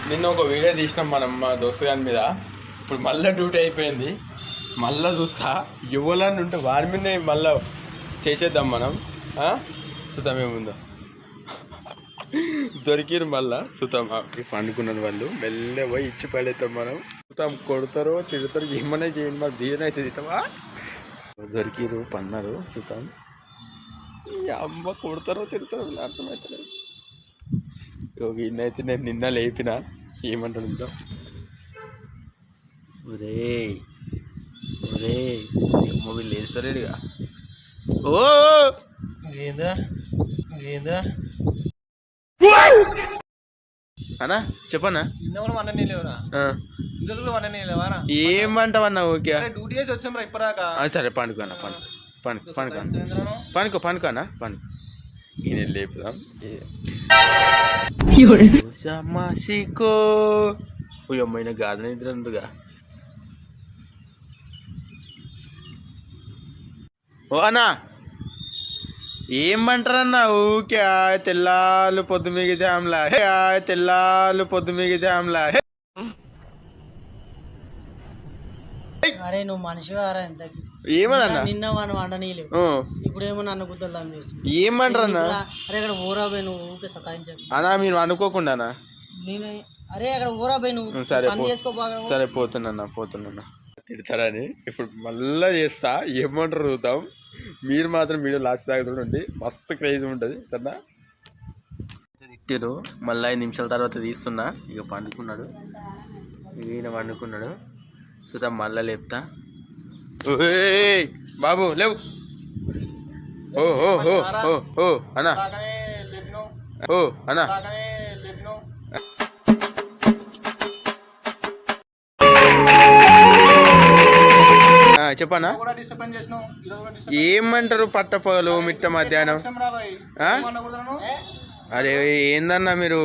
నిన్న ఒక వీడియో తీసినాం మనం మా దోస్తు గారి మీద. ఇప్పుడు మళ్ళీ డ్యూటీ అయిపోయింది. మళ్ళీ చూస్తా ఇవ్వాలని ఉంటే వారి మీదే మళ్ళీ చేసేద్దాం మనం. సుతం ఏముందో దొరికిరు మళ్ళా సుతం పండుకున్నది. వాళ్ళు మెల్లె పోయి ఇచ్చి పడేస్తాం మనం. సుతం కొడతారో తిడతారో ఏమన్నా చేయండి, మరి బియ్యం అయితే తింటావా. దొరికిరు పన్నారు సుతం. ఈ అమ్మ కొడతారో తిడతారో అర్థమవుతలేదు. ఈయనైతే నేను నిన్న లేపిన ఏమంటాడు ఇంత. ఒరే ఒరే వీళ్ళు వేస్తారేడుగా. ఓ అన్నా చెప్పన్నా ఏమంటావన్నా? ఓకే సరే పండుకో అన్న, పండుకో అన్న. ఈయన లేపుదాం. షికో అమ్మాయిన గార్డెన్ ఇద్దరుగా. ఓ అన్నా ఏమంటారన్నా? ఊకే తెల్లాలు పొద్దు మిగితాంలా, తెల్లాలు పొద్దు మిగితాంలా. అరే నువ్వు మనిషిగా ఏమన్నా నిన్న వాడు వండనీయలేవు, ఇప్పుడేమో నన్ను గుద్దలు ఏమంటారన్నా? అరే అక్కడ ఊరా పోయి నువ్వు ఊకే సతాయించావు అన్నా. మీరు అనుకోకుండా నేను అరే అక్కడ ఊరా పోయి నువ్వు పని చేసుకోబాగా. సరే పోతున్నా తిడతారని ఇప్పుడు మళ్ళా చేస్తా. ఏమంటారు చూద్దాం. మీరు మాత్రం వీడియో లాస్ట్ దాకా ఉండి మస్తు క్రేజ్ ఉంటుంది. సరేనా? తిట్టారు మళ్ళీ 5 నిమిషాల తర్వాత తీస్తున్నా. ఇక పండుకున్నాడు, ఈయన పండుకున్నాడు. సుతం మళ్ళా లేపుతా. బాబు లేవు. ఓ ఓ ఓ ఓ ఓ అన్నా, ఓ అన్నా. చెప్పనా? ఏమంటారు పట్టపగలు మిట్ట మధ్యాహ్నం? అరే ఏందన్నా మీరు?